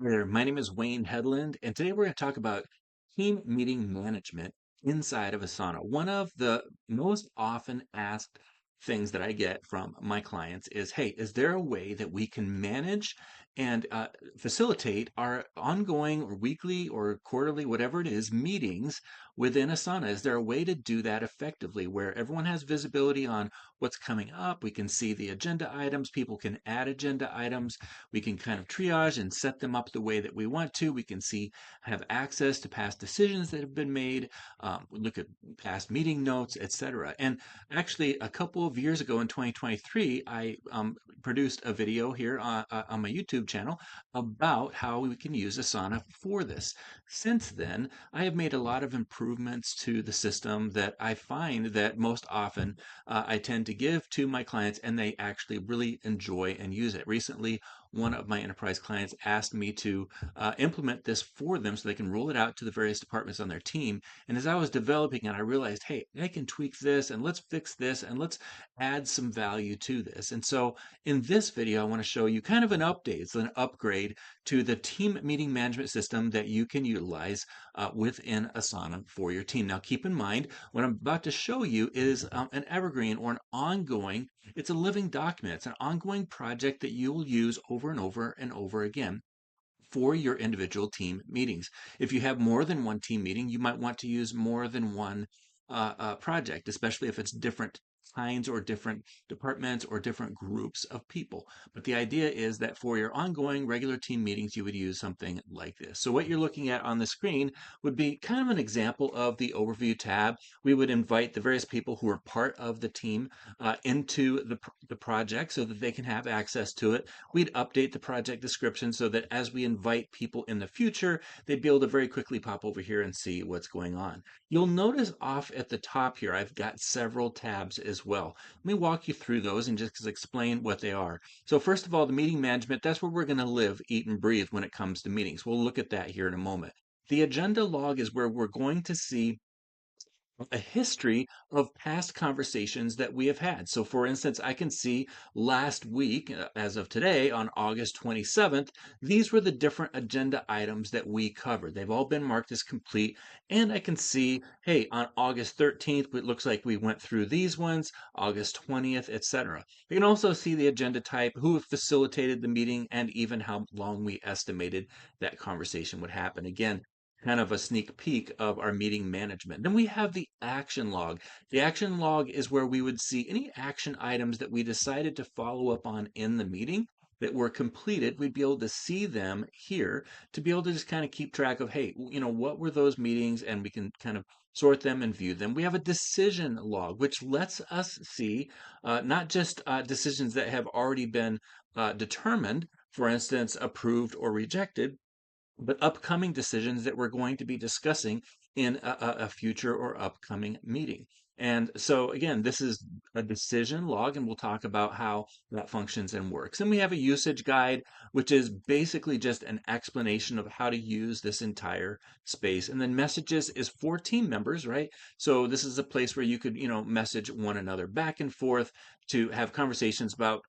Hi there, my name is Wayne Hedlund, and today we're going to talk about team meeting management inside of Asana. One of the most often asked things that I get from my clients is, hey, is there a way that we can manage and facilitate our ongoing or weekly or quarterly, whatever it is, meetings within Asana? Is there a way to do that effectively where everyone has visibility on what's coming up? We can see the agenda items, people can add agenda items, we can kind of triage and set them up the way that we want to. We can see, have access to past decisions that have been made, look at past meeting notes, etc. And actually, a couple of years ago in 2023, I produced a video here on my YouTube channel about how we can use Asana for this. Since then, I have made a lot of improvements to the system that I find that most often I tend to give to my clients, and they actually really enjoy and use it. Recently, one of my enterprise clients asked me to implement this for them so they can roll it out to the various departments on their team. And as I was developing it, I realized, hey, I can tweak this and let's fix this and let's add some value to this. And so in this video, I want to show you kind of an update, it's an upgrade to the team meeting management system that you can utilize within Asana for your team. Now, keep in mind, what I'm about to show you is an evergreen or an ongoing, it's a living document. It's an ongoing project that you will use over and over and over again for your individual team meetings. If you have more than one team meeting, you might want to use more than one project, especially if it's different kinds or different departments or different groups of people. But the idea is that for your ongoing regular team meetings, you would use something like this. So what you're looking at on the screen would be kind of an example of the overview tab. We would invite the various people who are part of the team into the project so that they can have access to it. We'd update the project description so that as we invite people in the future, they'd be able to very quickly pop over here and see what's going on. You'll notice off at the top here, I've got several tabs as well. Let me walk you through those and just explain what they are. So first of all, the meeting management, that's where we're going to live, eat, and breathe when it comes to meetings. We'll look at that here in a moment. The agenda log is where we're going to see a history of past conversations that we have had. So, for instance, I can see last week, as of today, on August 27th, these were the different agenda items that we covered. They've all been marked as complete. And I can see, hey, on August 13th, it looks like we went through these ones, August 20th, etc. You can also see the agenda type, who facilitated the meeting, and even how long we estimated that conversation would happen. Again, kind of a sneak peek of our meeting management. Then we have the action log. The action log is where we would see any action items that we decided to follow up on in the meeting that were completed. We'd be able to see them here to be able to just kind of keep track of, hey, what were those meetings? And we can kind of sort them and view them. We have a decision log, which lets us see not just decisions that have already been determined, for instance, approved or rejected, but upcoming decisions that we're going to be discussing in a future or upcoming meeting. And so again, this is a decision log, and we'll talk about how that functions and works. And we have a usage guide, which is basically just an explanation of how to use this entire space. And then messages is for team members, right? So this is a place where you could, message one another back and forth to have conversations about,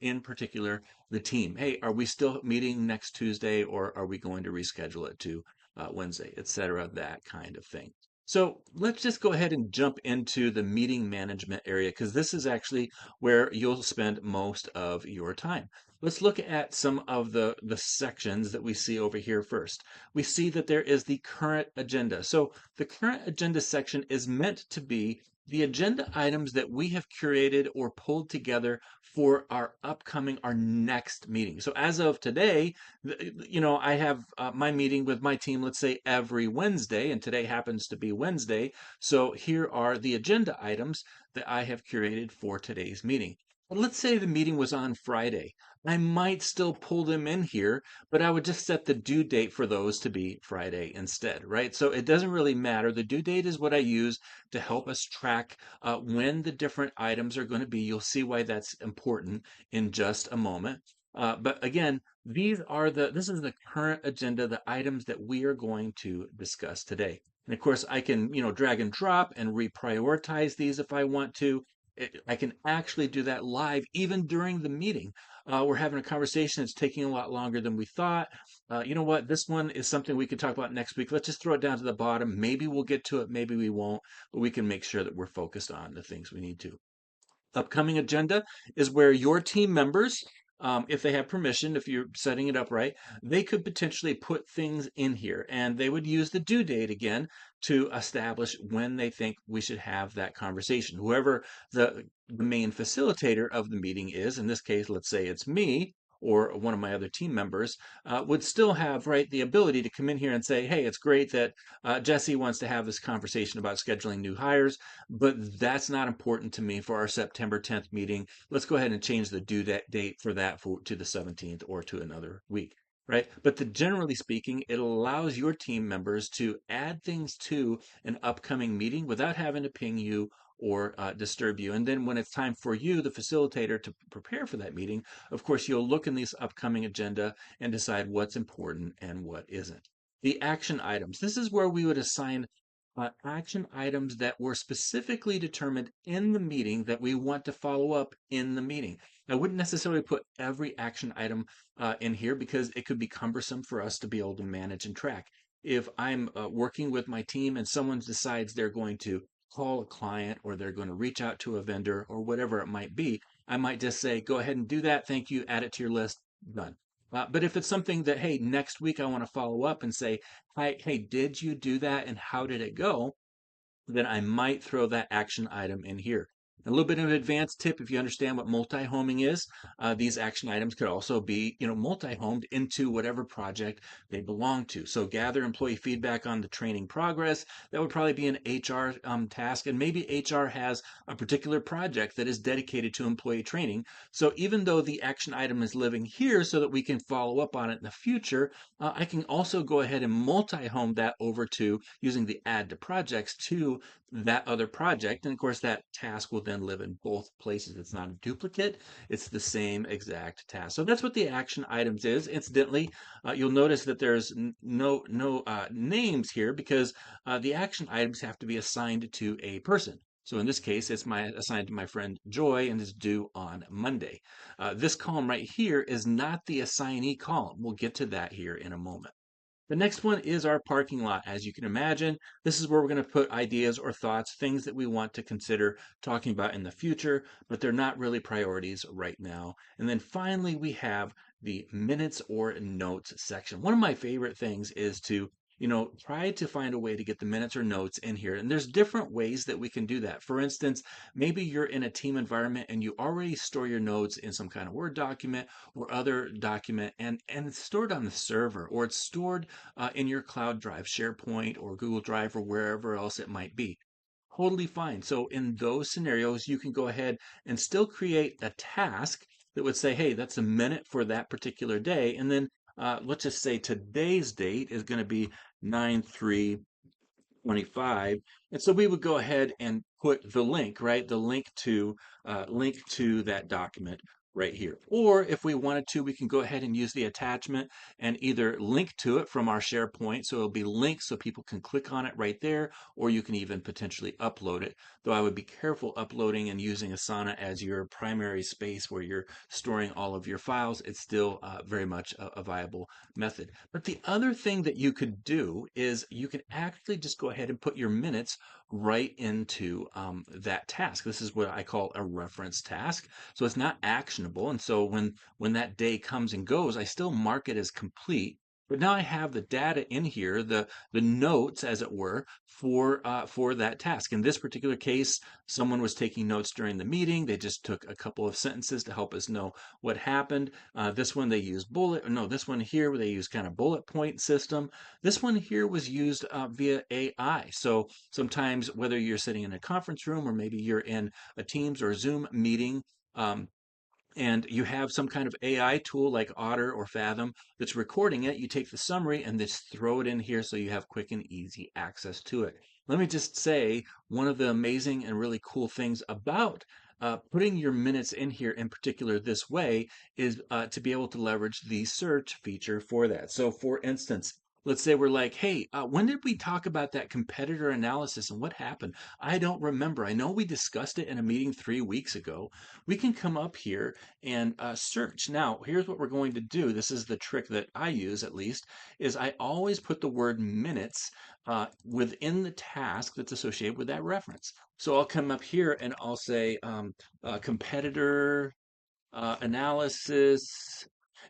in particular, the team. Hey, are we still meeting next Tuesday, or are we going to reschedule it to Wednesday, etc., that kind of thing. So let's just go ahead and jump into the meeting management area, because this is actually where you'll spend most of your time. Let's look at some of the sections that we see over here first. We see that there is the current agenda. So the current agenda section is meant to be the agenda items that we have curated or pulled together for our next meeting. So as of today, I have my meeting with my team, let's say every Wednesday, and today happens to be Wednesday. So here are the agenda items that I have curated for today's meeting. But let's say the meeting was on Friday. I might still pull them in here, but I would just set the due date for those to be Friday instead, right? So it doesn't really matter. The due date is what I use to help us track when the different items are going to be. You'll see why that's important in just a moment. But again, this is the current agenda, the items that we are going to discuss today. And of course, I can, drag and drop and reprioritize these if I want to. I can actually do that live even during the meeting. we're having a conversation. It's taking a lot longer than we thought. You know what? This one is something we could talk about next week. Let's just throw it down to the bottom. Maybe we'll get to it. Maybe we won't. But we can make sure that we're focused on the things we need to. Upcoming agenda is where your team members, if they have permission, if you're setting it up right, they could potentially put things in here and they would use the due date again to establish when they think we should have that conversation. Whoever the main facilitator of the meeting is, in this case, let's say it's me or one of my other team members, would still have right the ability to come in here and say, hey, it's great that Jesse wants to have this conversation about scheduling new hires, but that's not important to me for our September 10th meeting. Let's go ahead and change the due date for that to the 17th or to another week, right? But generally speaking, it allows your team members to add things to an upcoming meeting without having to ping you or disturb you. And then when it's time for you, the facilitator, to prepare for that meeting, of course, you'll look in this upcoming agenda and decide what's important and what isn't. The action items. This is where we would assign action items that were specifically determined in the meeting that we want to follow up in the meeting. I wouldn't necessarily put every action item in here because it could be cumbersome for us to be able to manage and track. If I'm working with my team and someone decides they're going to call a client or they're going to reach out to a vendor or whatever it might be, I might just say, go ahead and do that. Thank you. Add it to your list. Done. But if it's something that, hey, next week I want to follow up and say, hey, did you do that and how did it go? Then I might throw that action item in here. A little bit of an advanced tip, if you understand what multi-homing is, these action items could also be, multi-homed into whatever project they belong to. So gather employee feedback on the training progress. That would probably be an HR task, and maybe HR has a particular project that is dedicated to employee training. So even though the action item is living here so that we can follow up on it in the future, I can also go ahead and multi-home that over to using the add to projects to that other project. And of course, that task will then live in both places. It's not a duplicate, it's the same exact task. So that's what the action items is. Incidentally, you'll notice that there's no names here because the action items have to be assigned to a person. So in this case, it's assigned to my friend Joy and is due on Monday. This column right here is not the assignee column. We'll get to that here in a moment. The next one is our parking lot. As you can imagine, this is where we're going to put ideas or thoughts, things that we want to consider talking about in the future, but they're not really priorities right now. And then finally, we have the minutes or notes section. One of my favorite things is to try to find a way to get the minutes or notes in here. And there's different ways that we can do that. For instance, maybe you're in a team environment and you already store your notes in some kind of Word document or other document, and it's stored on the server, or it's stored in your cloud drive, SharePoint or Google Drive or wherever else it might be. Totally fine. So in those scenarios, you can go ahead and still create a task that would say, hey, that's a minute for that particular day. And then let's just say today's date is going to be 9/3/25. And so we would go ahead and put the link, right? The link to that document right here. Or if we wanted to, we can go ahead and use the attachment and either link to it from our SharePoint. So it'll be linked so people can click on it right there, or you can even potentially upload it. Though I would be careful uploading and using Asana as your primary space where you're storing all of your files. It's still very much a viable method. But the other thing that you could do is you can actually just go ahead and put your minutes right into that task. This is what I call a reference task. So it's not actionable. And so when that day comes and goes, I still mark it as complete. But now I have the data in here, the notes, as it were, for that task. In this particular case, someone was taking notes during the meeting. They just took a couple of sentences to help us know what happened. This one they used this one here they use kind of bullet point system. This one here was used via AI. So sometimes whether you're sitting in a conference room or maybe you're in a Teams or Zoom meeting, and you have some kind of AI tool like Otter or Fathom that's recording it, you take the summary and just throw it in here so you have quick and easy access to it. Let me just say, one of the amazing and really cool things about putting your minutes in here in particular this way is to be able to leverage the search feature for that. So for instance, Let's say we're like, hey, when did we talk about that competitor analysis and what happened? I don't remember. I know we discussed it in a meeting 3 weeks ago. We can come up here and search. Now, here's what we're going to do. This is the trick that I use, at least, is I always put the word minutes within the task that's associated with that reference. So I'll come up here and I'll say competitor analysis,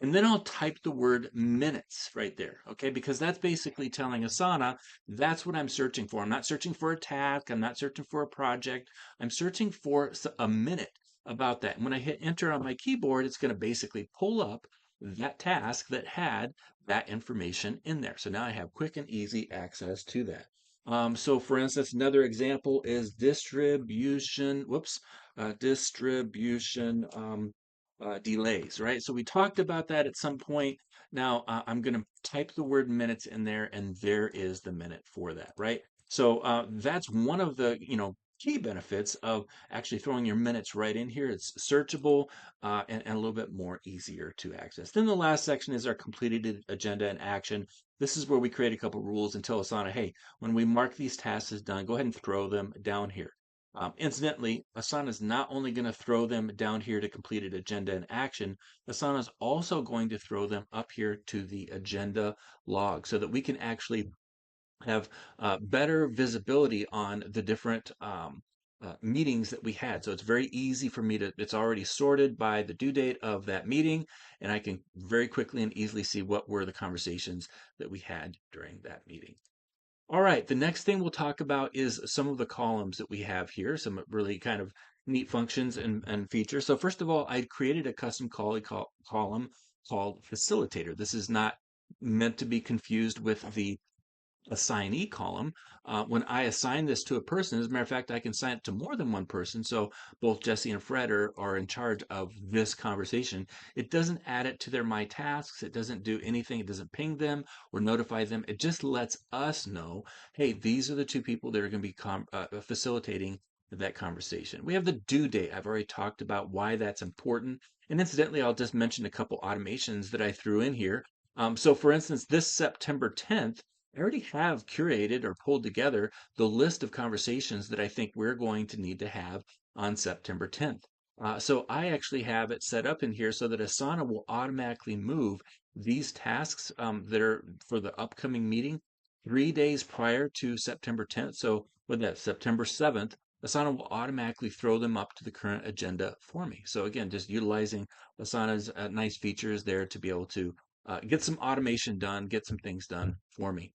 and then I'll type the word minutes right there, okay? Because that's basically telling Asana that's what I'm searching for. I'm not searching for a task, I'm not searching for a project, I'm searching for a minute about that. And when I hit enter on my keyboard, it's going to basically pull up that task that had that information in there. So now I have quick and easy access to that. So for instance, another example is distribution, whoops, distribution delays, right? So we talked about that at some point. Now I'm going to type the word minutes in there, and there is the minute for that, right? So that's one of the key benefits of actually throwing your minutes right in here. It's searchable and a little bit more easier to access. Then the last section is our completed agenda and action. This is where we create a couple rules and tell Asana, hey, when we mark these tasks as done, go ahead and throw them down here. Incidentally, Asana is not only going to throw them down here to completed agenda and action, Asana is also going to throw them up here to the agenda log so that we can actually have better visibility on the different meetings that we had. So it's very easy for me to, it's already sorted by the due date of that meeting, and I can very quickly and easily see what were the conversations that we had during that meeting. All right, the next thing we'll talk about is some of the columns that we have here, some really kind of neat functions and features. So first of all, I created a custom column called facilitator. This is not meant to be confused with the assignee column. When I assign this to a person, as a matter of fact, I can assign it to more than one person. So both Jesse and Fred are in charge of this conversation. It doesn't add it to their My Tasks. It doesn't do anything. It doesn't ping them or notify them. It just lets us know, hey, these are the two people that are going to be facilitating that conversation. We have the due date. I've already talked about why that's important. And incidentally, I'll just mention a couple automations that I threw in here. So for instance, this September 10th, I already have curated or pulled together the list of conversations that I think we're going to need to have on September 10th. So I actually have it set up in here so that Asana will automatically move these tasks that are for the upcoming meeting 3 days prior to September 10th. So with that September 7th, Asana will automatically throw them up to the current agenda for me. So again, just utilizing Asana's nice features there to be able to get some automation done, get some things done for me.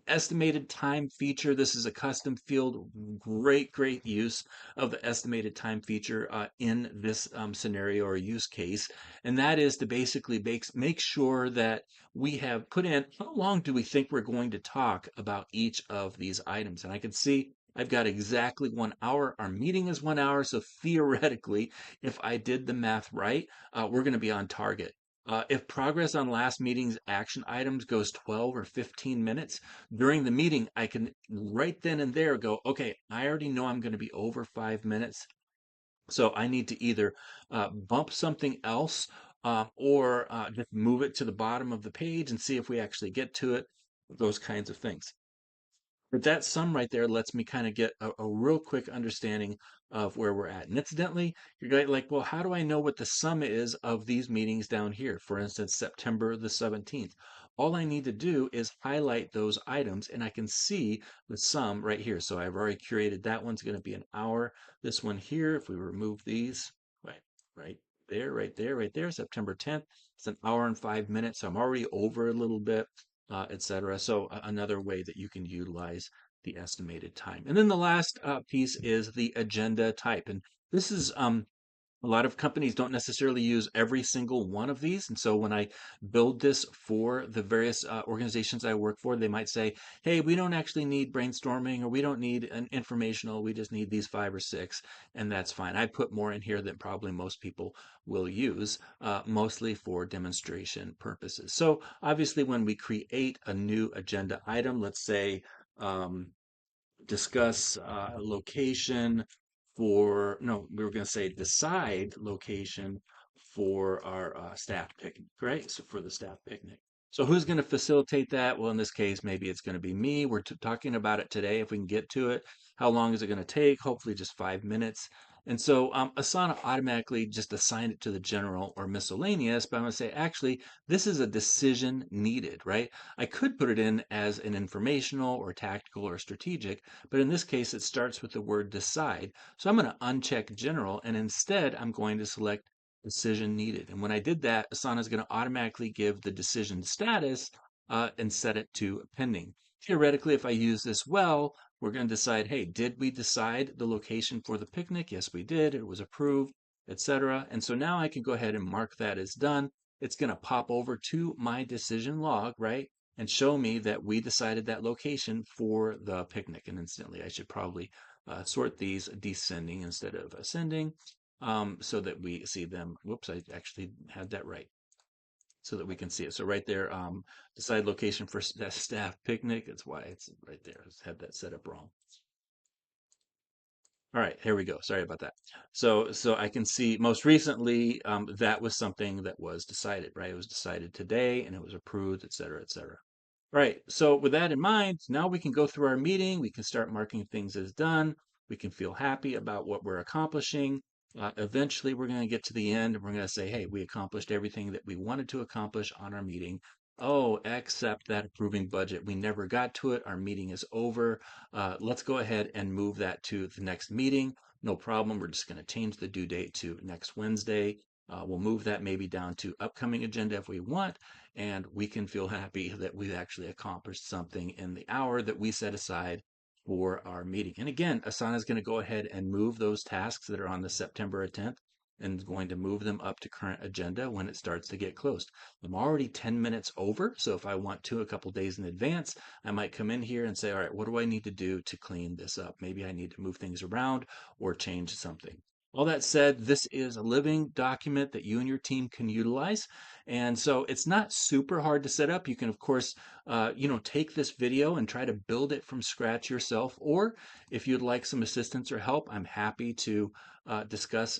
Estimated time feature. This is a custom field. Great use of the estimated time feature in this scenario or use case. And that is to basically make sure that we have put in how long do we think we're going to talk about each of these items. And I can see I've got exactly 1 hour. Our meeting is 1 hour. So theoretically, if I did the math right, we're going to be on target. If progress on last meeting's action items goes 12 or 15 minutes during the meeting, I can right then and there go, okay, I already know I'm going to be over 5 minutes. So I need to either bump something else or just move it to the bottom of the page and see if we actually get to it, those kinds of things. But that sum right there lets me kind of get a real quick understanding of where we're at. And incidentally, you're going like, well, how do I know what the sum is of these meetings down here? For instance, September the 17th. All I need to do is highlight those items and I can see the sum right here. So I've already curated that one's going to be an hour. This one here, if we remove these, right, right there, September 10th, it's an hour and 5 minutes. So I'm already over a little bit etc. So another way that you can utilize the estimated time. And then the last piece is the agenda type. And this is a lot of companies don't necessarily use every single one of these. And so when I build this for the various organizations I work for, they might say, hey, we don't actually need brainstorming or we don't need an informational. We just need these 5 or 6. And that's fine. I put more in here than probably most people will use, mostly for demonstration purposes. So obviously, when we create a new agenda item, let's say, discuss location for, no, we were going to say decide location for our staff picnic, right? So for the staff picnic. So who's going to facilitate that? Well, in this case, maybe it's going to be me. We're talking about it today. If we can get to it, how long is it going to take? Hopefully, just 5 minutes. And so Asana automatically just assign it to the general or miscellaneous, but I'm going to say, actually, this is a decision needed, right? I could put it in as an informational or tactical or strategic, but in this case, it starts with the word decide. So I'm going to uncheck general, and instead, I'm going to select decision needed. And when I did that, Asana is going to automatically give the decision status and set it to pending. Theoretically, if I use this well, we're going to decide, hey, did we decide the location for the picnic? Yes, we did. It was approved, etc. And so now I can go ahead and mark that as done. It's going to pop over to my decision log, right? And show me that we decided that location for the picnic. And instantly, I should probably sort these descending instead of ascending so that we see them. Whoops, I actually had that right. So that we can see it. So right there, decide location for staff picnic. That's why it's right there. I had that set up wrong. All right, here we go. Sorry about that. So I can see most recently that was something that was decided, right? It was decided today and it was approved, et cetera, et cetera. All right, so with that in mind, now we can go through our meeting. We can start marking things as done. We can feel happy about what we're accomplishing. Eventually, we're going to get to the end and we're going to say, hey, we accomplished everything that we wanted to accomplish on our meeting. Oh, except that approving budget. We never got to it. Our meeting is over. Let's go ahead and move that to the next meeting. No problem. We're just going to change the due date to next Wednesday. We'll move that maybe down to upcoming agenda if we want, and we can feel happy that we've actually accomplished something in the hour that we set aside for our meeting. And again, Asana is going to go ahead and move those tasks that are on the September 10th and is going to move them up to current agenda when it starts to get close. I'm already 10 minutes over, so if I want to a couple days in advance, I might come in here and say, all right, what do I need to do to clean this up? Maybe I need to move things around or change something. All that said, this is a living document that you and your team can utilize. And so it's not super hard to set up. You can, of course, take this video and try to build it from scratch yourself. Or if you'd like some assistance or help, I'm happy to discuss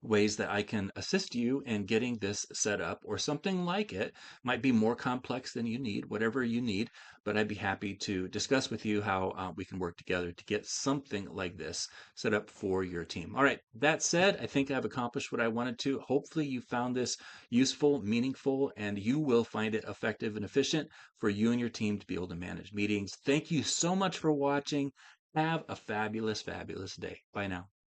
ways that I can assist you in getting this set up or something like it. Might be more complex than you need, whatever you need, but I'd be happy to discuss with you how we can work together to get something like this set up for your team. All right, that said, I think I've accomplished what I wanted to. Hopefully, you found this useful, meaningful, and you will find it effective and efficient for you and your team to be able to manage meetings. Thank you so much for watching. Have a fabulous, fabulous day. Bye now.